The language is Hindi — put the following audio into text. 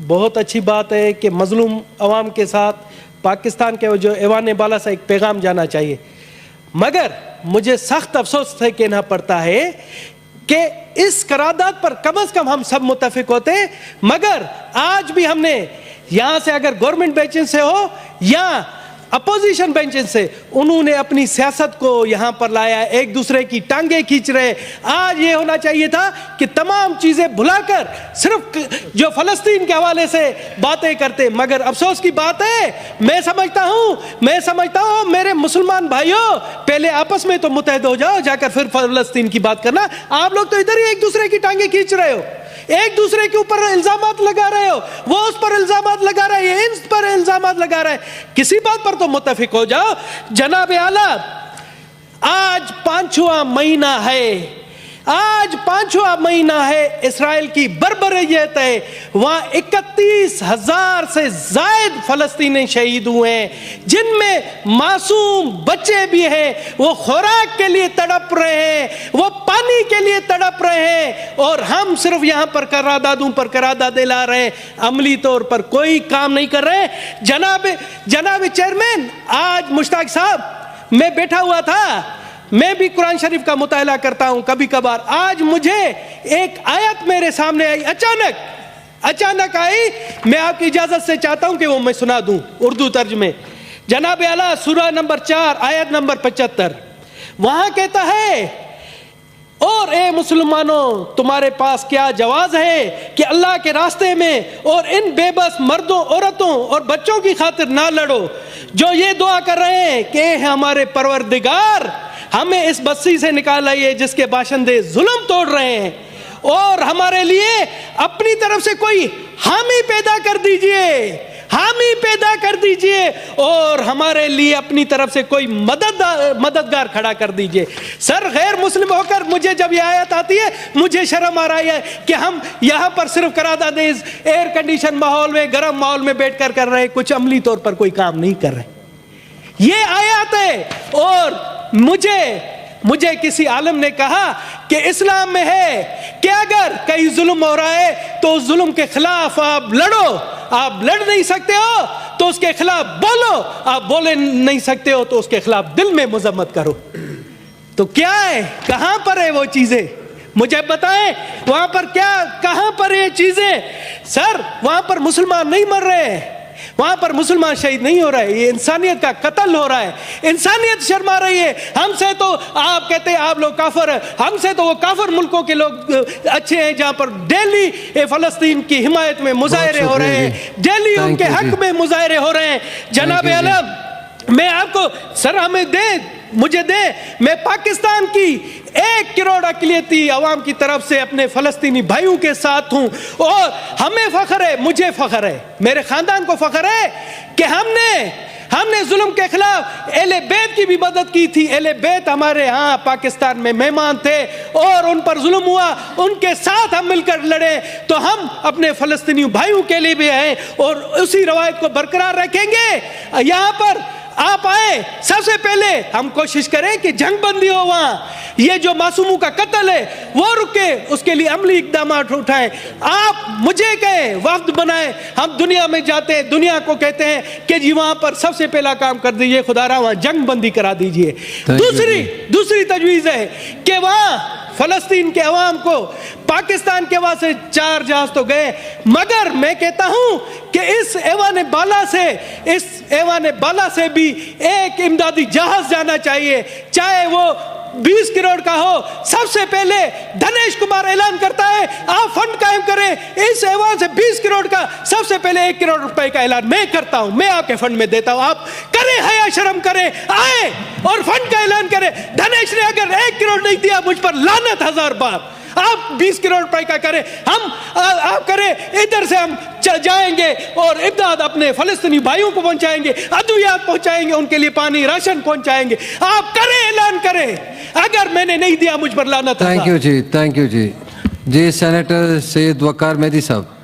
बहुत अच्छी बात है कि मजलूम अवाम के साथ पाकिस्तान के जो ऐवान बाला से एक पैगाम जाना चाहिए, मगर मुझे सख्त अफसोस से कहना पड़ता है कि इस करारदाद पर कम से कम हम सब मुत्तफिक होते हैं, मगर आज भी हमने यहाँ से अगर गवर्नमेंट बेंचेस से हो या अपोजिशन बेंचेस से, उन्होंने अपनी सियासत को यहाँ पर लाया, एक दूसरे की टांगे खींच रहे। आज ये होना चाहिए था कि तमाम चीज़ें भुलाकर सिर्फ जो फ़लस्तीन के हवाले से बातें करते, मगर अफसोस की बात है, मैं समझता हूँ मेरे मुसलमान भाइयों, पहले आपस में तो मुत्तहद हो जाओ, जाकर फिर फ़लस्तीन की बात करना। आप लोग तो इधर ही एक दूसरे की टांगे खींच रहे हो, एक दूसरे के ऊपर इल्जामात लगा रहे हो, वो उस पर इल्जामात लगा रहे हैं, इन पर इल्जामात लगा रहे हैं। किसी बात पर तो मुत्तफिक हो जाओ। जनाब आला, आज 5वां महीना है, आज 5वां महीना है, इसराइल की बर्बरियत है। वहां 31,000 से जायद फलस्तीनी शहीद हुए हैं, जिनमें मासूम बच्चे भी हैं। वो खुराक के लिए तड़प रहे हैं, वो पानी के लिए तड़प रहे हैं, और हम सिर्फ यहां पर करारदादों पर करारदादे ला रहे हैं, अमली तौर पर कोई काम नहीं कर रहे। जनाब चेयरमैन, आज मुश्ताक साहब, मैं बैठा हुआ था, मैं भी कुरान शरीफ का मुताला करता हूं कभी कभार। आज मुझे एक आयत मेरे सामने आई, अचानक आई। मैं आपकी इजाजत से चाहता हूं कि वो मैं सुना दूं उर्दू तर्जमे। जनाब आला, सूरा नंबर 4 आयत नंबर 75, वहां कहता है, और ए मुसलमानों, तुम्हारे पास क्या जवाज है कि अल्लाह के रास्ते में और इन बेबस मर्दों, औरतों और बच्चों की खातिर ना लड़ो, जो ये दुआ कर रहे हैं कि हमारे परवरदिगार हमें इस बस्ती से निकाल आइए जिसके बाशिंदे जुल्म तोड़ रहे हैं, और हमारे लिए अपनी तरफ से कोई हामी पैदा कर दीजिए, और हमारे लिए अपनी तरफ से कोई मददगार खड़ा कर दीजिए। सर, गैर मुस्लिम होकर मुझे जब यह आयत आती है, मुझे शर्म आ रही है कि हम यहाँ पर सिर्फ करारदादे एयर कंडीशन माहौल में, गर्म माहौल में बैठकर कर रहे हैं, कुछ अमली तौर पर कोई काम नहीं कर रहे। ये आयत है। और मुझे किसी आलिम ने कहा कि इस्लाम में है कि अगर कहीं जुल्म हो रहा है तो उस जुल्म के खिलाफ आप लड़ो। आप लड़ नहीं सकते हो तो उसके खिलाफ बोलो, आप बोले नहीं सकते हो तो उसके खिलाफ दिल में मजम्मत करो। तो क्या है, कहां पर है वो चीजें? मुझे बताएं, वहां पर कहां पर ये चीजें? सर, वहां पर मुसलमान नहीं मर रहे हैं, वहां पर मुसलमान शहीद नहीं हो रहा है, ये इंसानियत का कत्ल हो रहा है। इंसानियत शर्मा रही है। हमसे तो आप कहते हैं आप लोग काफिर हैं, हमसे तो वो काफिर मुल्कों के लोग अच्छे हैं, जहां पर डेली फलस्तीन की हिमायत में मुजाहरे हो रहे हैं, डेली उनके हक में मुजाहरे हो रहे हैं। जनाब आलम, मैं आपको, सर हमें मुझे दे, मैं पाकिस्तान की 1 करोड़ अक़लियती अवाम की तरफ से अपने फलस्तीनी भाइयों के साथ हूं, और हमें फख्र है, मुझे फख्र है, मेरे खानदान को फख्र है कि हमने जुल्म के खिलाफ अहले बैत की भी मदद की थी। अहले बैत हमारे यहाँ पाकिस्तान में मेहमान थे और उन पर जुल्म हुआ, उनके साथ हम मिलकर लड़े। तो हम अपने फलस्तीनी भाइयों के लिए भी हैं और उसी रवायत को बरकरार रखेंगे। यहाँ पर आप आए, सबसे पहले हम कोशिश करें कि जंग बंदी हो, वहां ये जो मासूमों का कत्ल है वो रुके, उसके लिए अमली इक़दाम उठाएं। आप मुझे कहें, वफ्द बनाएं, हम दुनिया में जाते हैं, दुनिया को कहते हैं कि जी वहां पर सबसे पहला काम कर दीजिए, खुदारा वहां जंग बंदी करा दीजिए। दूसरी तजवीज़ है कि वहां फलस्तीन के अवाम को, पाकिस्तान के वहां से 4 जहाज तो गए, मगर मैं कहता हूं कि इस ऐवान बाला से भी एक इमदादी जहाज जाना चाहिए, चाहे वो 20 करोड़ का हो। सबसे पहले धनेश कुमार ऐलान करता है आप फंड कायम करें, इस ऐवान से 20 करोड़ का सबसे पहले 1 करोड़ रुपए का ऐलान मैं करता हूं, मैं आपके फंड में देता हूं, आप करें, हया शर्म करें, आए और फंड का ऐलान करें। धनेश ने अगर 1 करोड़ नहीं दिया, मुझ पर लानत 1000 बार। आप 20 करोड़ रुपए का करें, आप करें, इधर से हम जाएंगे और इमदाद अपने फलस्तीनी भाइयों को पहुंचाएंगे, अद्वियात पहुंचाएंगे, उनके लिए पानी राशन पहुंचाएंगे। आप करें, ऐलान करें, अगर मैंने नहीं दिया मुझ पर लानत। Thank you ji, thank you ji. Ji senator Syed Waqar Mehdi साहब।